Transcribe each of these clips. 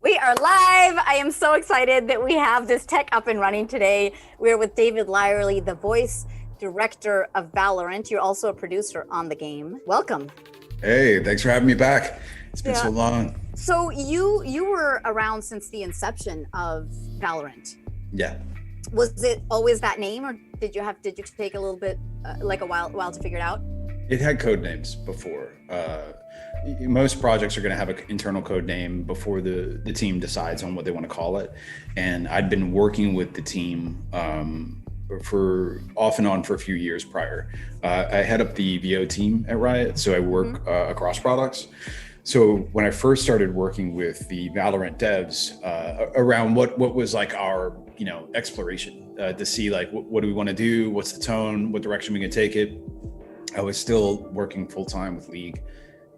We are live. I am so excited that we have this tech up and running today. We're with David Lyerly, the voice director of Valorant. You're also a producer on the game. Welcome. Hey, thanks for having me back. It's been so long. So you were around since the inception of Valorant. Yeah. Was it always that name, or did you take a little bit like a while to figure it out? It had code names before. Most projects are going to have an internal code name before the team decides on what they want to call it. And I'd been working with the team for off and on for a few years prior. I head up the VO team at Riot, so I work across products. So when I first started working with the Valorant devs around what was like our exploration to see like what do we want to do, what's the tone, what direction we can take it, I was still working full time with League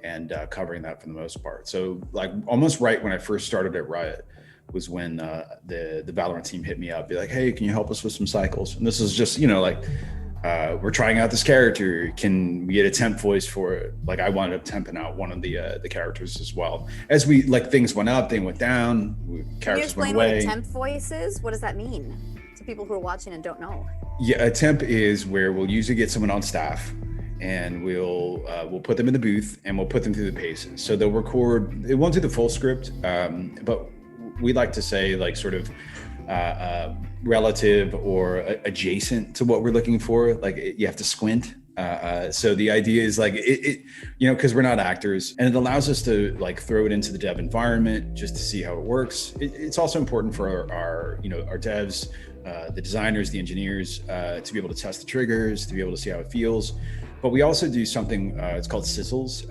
and covering that for the most part. So like almost right when I first started at Riot was when the Valorant team hit me up, be like, hey, can you help us with some cycles? And this is just, we're trying out this character. Can we get a temp voice for it? Like I wound up temping out one of the characters as well. As we things went up, they went down, characters went away. Can you explain what a temp voice is? What does that mean to people who are watching and don't know? Yeah, a temp is where we'll usually get someone on staff and we'll put them in the booth and we'll put them through the paces. So they'll record, it won't do the full script, but we like to say like sort of relative or adjacent to what we're looking for. Like you have to squint. So the idea is like because we're not actors, and it allows us to like throw it into the dev environment just to see how it works. It's also important for our devs, the designers, the engineers, to be able to test the triggers, to be able to see how it feels. But we also do something, it's called sizzles.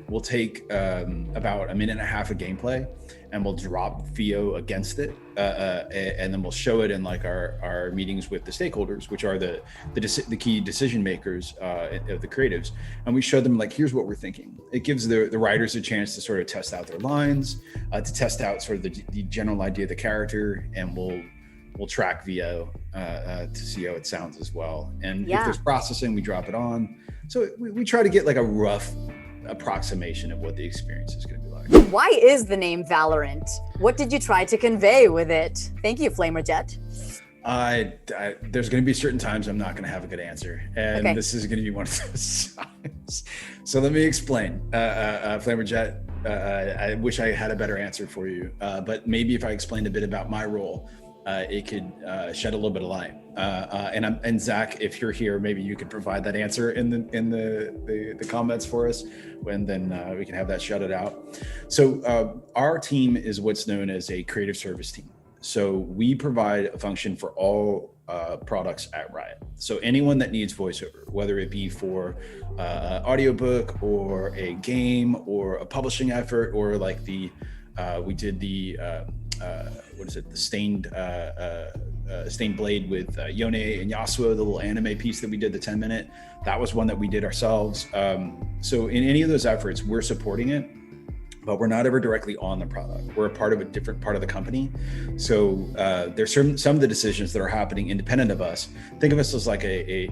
We'll take about a minute and a half of gameplay and we'll drop VO against it. And then we'll show it in like our meetings with the stakeholders, which are the key decision makers of the creatives. And we show them like, here's what we're thinking. It gives the writers a chance to sort of test out their lines, to test out sort of the general idea of the character, and we'll track VO to see how it sounds as well. And if there's processing, we drop it on. So we try to get like a rough approximation of what the experience is going to be like. Why is the name Valorant? What did you try to convey with it? Thank you, Flamerjet. There's going to be certain times I'm not going to have a good answer. And This is going to be one of those times. So let me explain. Flamerjet, I wish I had a better answer for you. But maybe if I explained a bit about my role, it could shed a little bit of light. And Zach, if you're here, maybe you could provide that answer in the comments for us, and then we can have that shut out. So our team is what's known as a creative service team. So we provide a function for all products at Riot. So anyone that needs voiceover, whether it be for an audiobook or a game or a publishing effort, or like we did the the stained blade with Yone and Yasuo, the little anime piece that we did, the 10-minute. That was one that we did ourselves. So in any of those efforts, we're supporting it, but we're not ever directly on the product. We're a part of a different part of the company. So there's some of the decisions that are happening independent of us. Think of us as like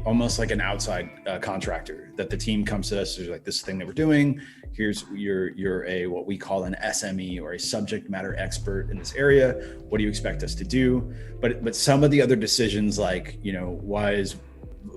almost like an outside contractor, that the team comes to us, there's like this thing that we're doing. Here's you're a what we call an SME, or a subject matter expert in this area. What do you expect us to do? But some of the other decisions, like why is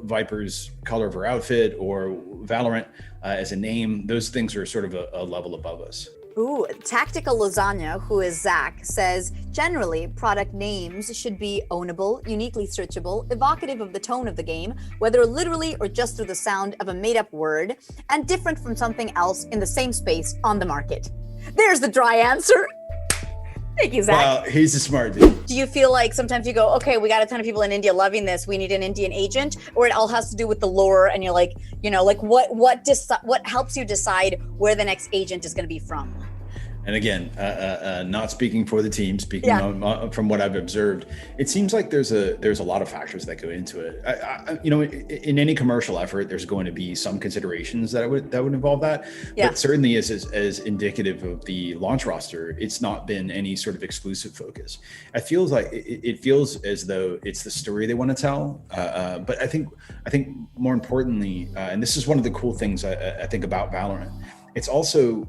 Viper's color of her outfit or Valorant as a name, those things are sort of a level above us. Ooh, Tactical Lasagna, who is Zach, says, generally, product names should be ownable, uniquely searchable, evocative of the tone of the game, whether literally or just through the sound of a made-up word, and different from something else in the same space on the market. There's the dry answer. Thank you, Zach. Well, he's a smart dude. Do you feel like sometimes you go, okay, we got a ton of people in India loving this, we need an Indian agent, or it all has to do with the lore, and you're like, what helps you decide where the next agent is going to be from? And again, not speaking for the team, speaking from what I've observed, it seems like there's a lot of factors that go into it. In any commercial effort, there's going to be some considerations that would involve that. Yeah. But certainly, as indicative of the launch roster, it's not been any sort of exclusive focus. It feels as though it's the story they want to tell. But I think more importantly, and this is one of the cool things I think about Valorant, it's also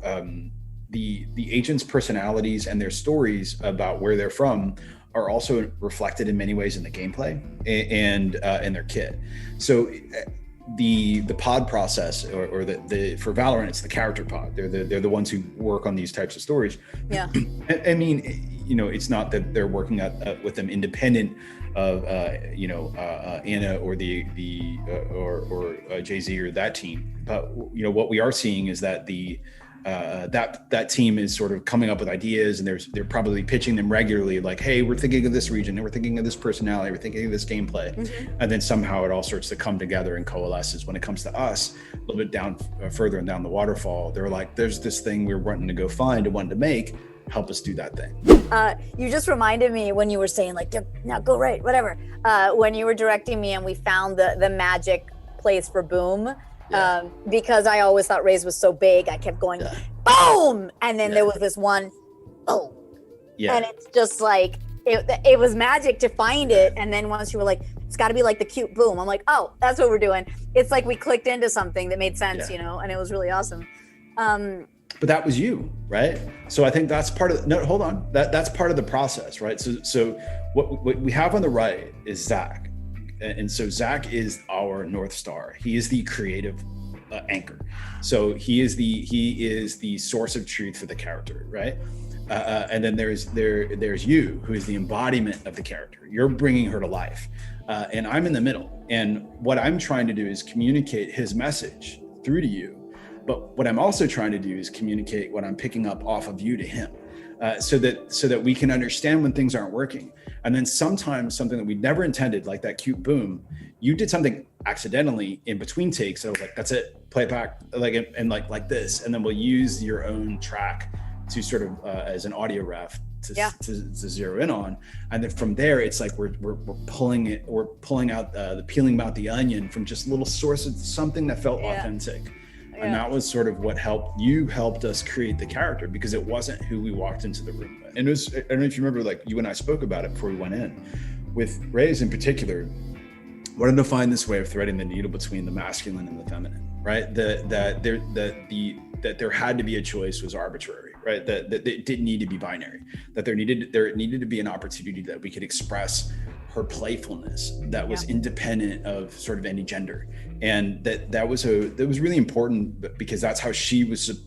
the agents' personalities and their stories about where they're from are also reflected in many ways in the gameplay and in their kit. So the pod process, or the for Valorant, it's the character pod. They're the ones who work on these types of stories. Yeah. I mean, it's not that they're working with them independent of Anna or or Jay-Z or that team. But what we are seeing is that that team is sort of coming up with ideas, and they're probably pitching them regularly, like, hey, we're thinking of this region, and we're thinking of this personality, we're thinking of this gameplay. And then somehow it all starts to come together and coalesces. When it comes to us, a little bit down further and down the waterfall, they're like, there's this thing we're wanting to go find and wanting to make, help us do that thing. You just reminded me when you were saying, like, now go right, whatever, when you were directing me and we found the magic place for boom. Because I always thought Raze was so big, I kept going boom, and then there was this one boom, and it's just like it was magic to find it. And then once you were like, it's got to be like the cute boom, I'm like, oh, that's what we're doing. It's like we clicked into something that made sense, and it was really awesome. But that was you, right? So I think that's part of hold on, that's part of the process, right? So what we have on the right is Zach. And so Zach is our North Star. He is the creative anchor. So he is the source of truth for the character, right? And then there's you, who is the embodiment of the character. You're bringing her to life, and I'm in the middle. And what I'm trying to do is communicate his message through to you. But what I'm also trying to do is communicate what I'm picking up off of you to him. So that we can understand when things aren't working. And then sometimes something that we never intended, like that cute boom, you did something accidentally in between takes. So I was like, that's it, play it back, like this. And then we'll use your own track to sort of as an audio ref to zero in on. And then from there, it's like we're pulling out peeling out the onion from just little sources, something that felt authentic. And that was sort of what helped us create the character, because it wasn't who we walked into the room with. And it was, I don't know if you remember, like you and I spoke about it before we went in. With Raze in particular, wanted to find this way of threading the needle between the masculine and the feminine, right? That there had to be a choice was arbitrary, right? That it didn't need to be binary, that there needed to be an opportunity that we could express her playfulness that was independent of sort of any gender. And that was really important, because that's how she was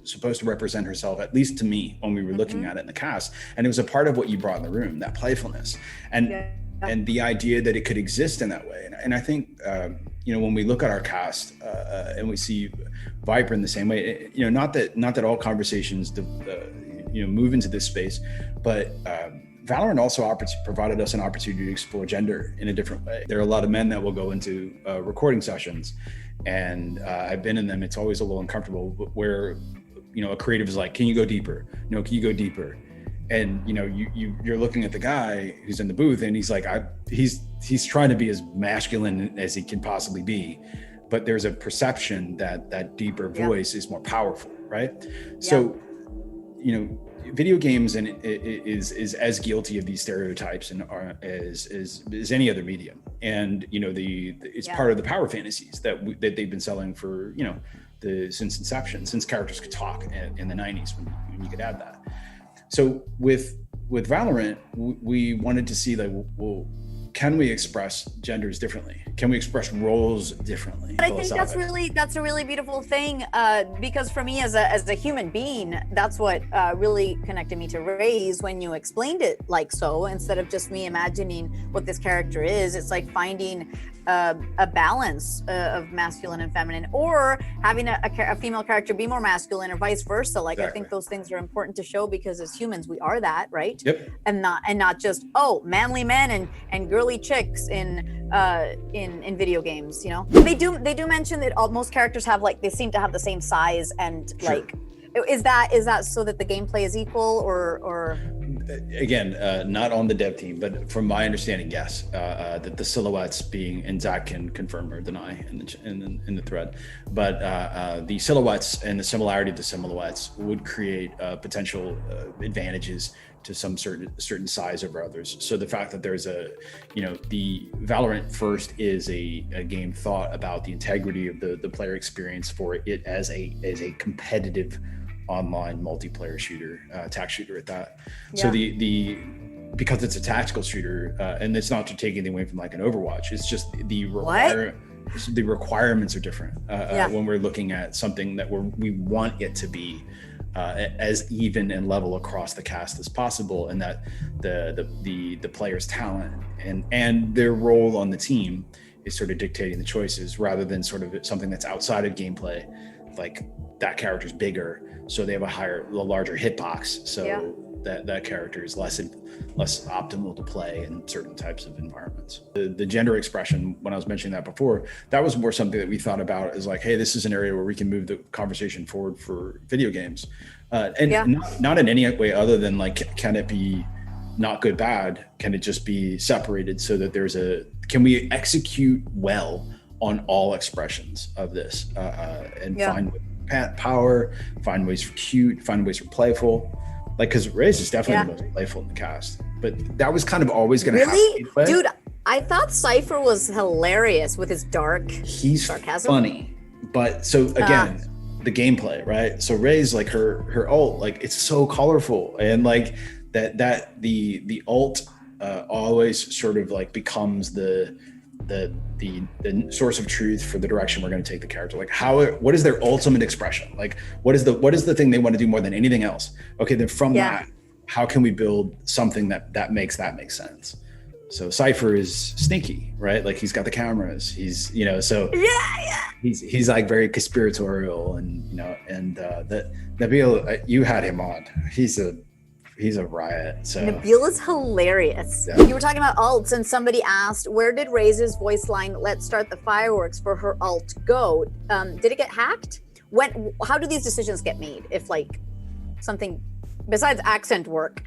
supposed to represent herself, at least to me, when we were looking at it in the cast. And it was a part of what you brought in the room, that playfulness and the idea that it could exist in that way. And I think when we look at our cast and we see Viper in the same way, not that all conversations move into this space, but Valorant also provided us an opportunity to explore gender in a different way. There are a lot of men that will go into recording sessions, and I've been in them. It's always a little uncomfortable, where a creative is like, "Can you go deeper? No, can you go deeper?" And you're looking at the guy who's in the booth, and he's like, he's trying to be as masculine as he can possibly be, but there's a perception that deeper voice is more powerful, right? So, video games is as guilty of these stereotypes and as any other medium. And it's part of the power fantasies that they've been selling for since inception, since characters could talk in the 90s, when you could add that. So with Valorant, we wanted to see, like, well, can we express genders differently? Can we express roles differently? But I think that's a really beautiful thing, because for me as a human being, that's what really connected me to Raze when you explained it like so. Instead of just me imagining what this character is, it's like finding a balance of masculine and feminine, or having a female character be more masculine, or vice versa. Like, exactly. I think those things are important to show, because as humans we are that, right? Yep. And not just manly men and girly chicks in video games. They do mention that most characters have, like, they seem to have the same size, and sure. Like, is that so that the gameplay is equal, or again, not on the dev team, but from my understanding, yes, that the silhouettes being, and Zach can confirm or deny in the thread, but the silhouettes and the similarity of the silhouettes would create potential advantages to some certain size over others. So the fact that there's the Valorant first is a game thought about the integrity of the player experience for it as a competitive online multiplayer shooter, attack shooter at that. Yeah. So because it's a tactical shooter, and it's not to take anything away from like an Overwatch, it's just the requirements are different when we're looking at something that we want it to be as even and level across the cast as possible, and that the player's talent and their role on the team is sort of dictating the choices, rather than sort of something that's outside of gameplay, like that character's bigger, so they have a larger hitbox, so that character is less optimal to play in certain types of environments. The gender expression, when I was mentioning that before, that was more something that we thought about as like, hey, this is an area where we can move the conversation forward for video games, not in any way other than like, can it be not good, bad? Can it just be separated so that can we execute well on all expressions of this, and find power, find ways for cute, find ways for playful. Like, because Raze is definitely the most playful in the cast, but that was kind of always going to happen. Dude, I thought Cypher was hilarious with his he's sarcasm. Funny, but so again, the gameplay, right? So Raze, like her ult, like it's so colorful, and like that the ult always sort of like becomes the source of truth for the direction we're going to take the character. Like what is their ultimate expression? Like what is the thing they want to do more than anything else? Okay, then from that, how can we build something that makes sense? So Cypher is sneaky, right? Like he's got the cameras. He's he's like very conspiratorial, and Nabil, you had him on. He's a riot. So Nabil is hilarious. Yeah. You were talking about ults, and somebody asked, where did Raze's voice line "Let's start the fireworks" for her ult go? Did it get hacked? How do these decisions get made? If like something besides accent work,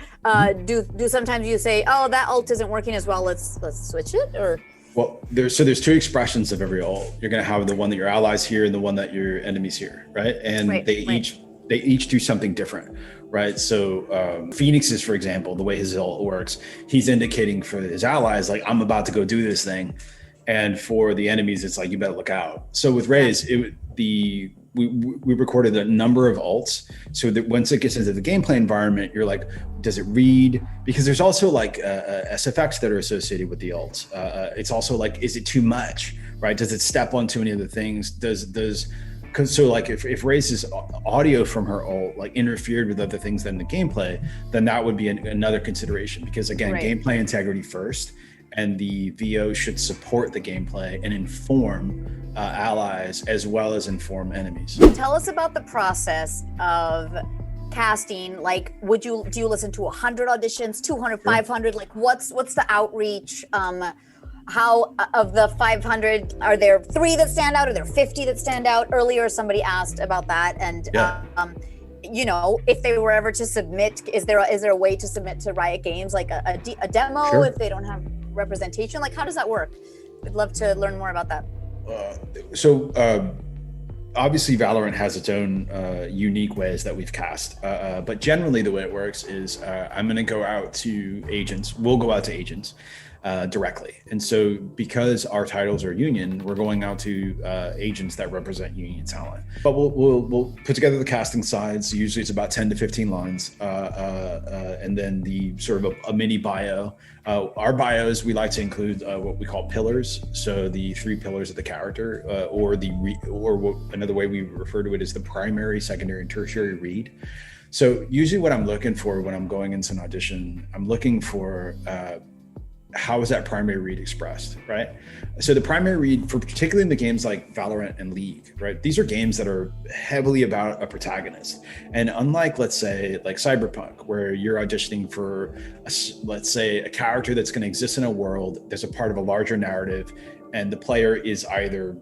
do sometimes you say, oh, that ult isn't working as well, let's switch it? Or well, there's two expressions of every ult. You're gonna have the one that your allies hear and the one that your enemies hear, right? And they each do something different, right? So Phoenix's, for example, the way his ult works, he's indicating for his allies, like, I'm about to go do this thing. And for the enemies, it's like, you better look out. So with Raze, we recorded a number of ults, so that once it gets into the gameplay environment, you're like, does it read? Because there's also like SFX that are associated with the ults. It's also like, is it too much, right? Does it step on too many of the things? So like if Raze's audio from her ult like interfered with other things than the gameplay, then that would be another consideration, because again, gameplay integrity first, and the VO should support the gameplay and inform allies as well as inform enemies. Tell us about the process of casting. Like, do you listen to 100 auditions, 200, 500? Like, what's the outreach? How of the 500, are there 3 that stand out? Are there 50 that stand out? Earlier, somebody asked about that, and if they were ever to submit, is there a way to submit to Riot Games, like a demo if they don't have representation? Like, how does that work? We'd love to learn more about that. Obviously Valorant has its own unique ways that we've cast, but generally the way it works is I'm going to go out to agents. We'll go out to agents directly, and so because our titles are union, we're going out to agents that represent union talent. But we'll put together the casting sides. Usually it's about 10 to 15 lines, and then the sort of a mini bio. Our bios, we like to include what we call pillars. So the 3 pillars of the character, or another way we refer to it is the primary, secondary, and tertiary read. So usually what I'm looking for when I'm going into an audition, I'm looking for how is that primary read expressed, right? So the primary read, for particularly in the games like Valorant and League, right? These are games that are heavily about a protagonist. And unlike, let's say, like Cyberpunk, where you're auditioning for, let's say, a character that's going to exist in a world, there's a part of a larger narrative, and the player is either,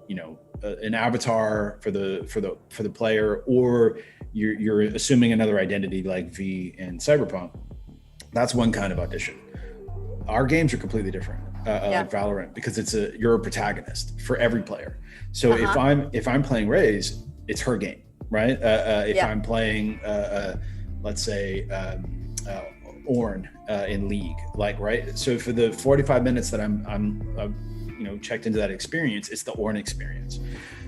an avatar for the player, or you're assuming another identity like V in Cyberpunk. That's one kind of audition. Our games are completely different, like Valorant, because you're a protagonist for every player. So if I'm playing Raze, it's her game, right? If I'm playing, let's say, Ornn in League, like, right? So for the 45 minutes that I'm checked into that experience. It's the Orn experience.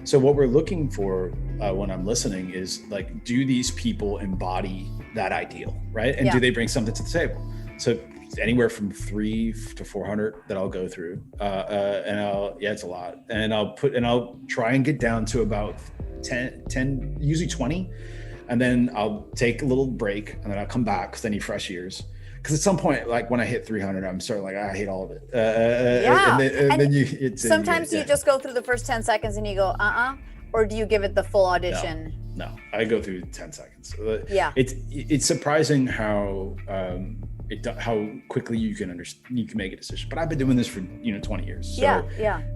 So what we're looking for when I'm listening is like, do these people embody that ideal, right? And do they bring something to the table? So anywhere from 3 to 400 that I'll go through, and it's a lot, and I'll try and get down to about 10, usually 20, and then I'll take a little break, and then I'll come back because I need fresh ears. Because at some point, like when I hit 300, I'm starting like, I hate all of it. And then sometimes you just go through the first 10 seconds and you go, or do you give it the full audition? No, I go through 10 seconds. It's surprising how quickly you can make a decision. But I've been doing this for 20 years. So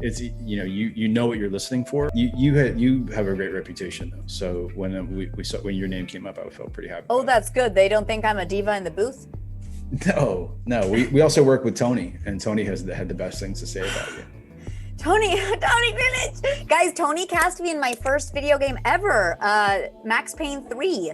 it's you know what you're listening for. You have a great reputation though. So when we saw when your name came up, I felt pretty happy. Oh, that's good. They don't think I'm a diva in the booth. No. We also work with Tony, and Tony had the best things to say about you. Tony Greenwich! Guys, Tony cast me in my first video game ever, Max Payne 3.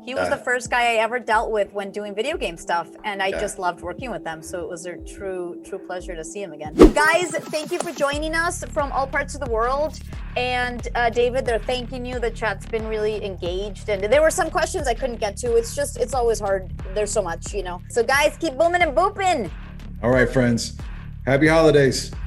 He was the first guy I ever dealt with when doing video game stuff, and I just loved working with them. So it was a true pleasure to see him again. Guys, thank you for joining us from all parts of the world. And David, they're thanking you. The chat's been really engaged, and there were some questions I couldn't get to. It's always hard. There's so much, So guys, keep booming and booping. All right, friends. Happy holidays.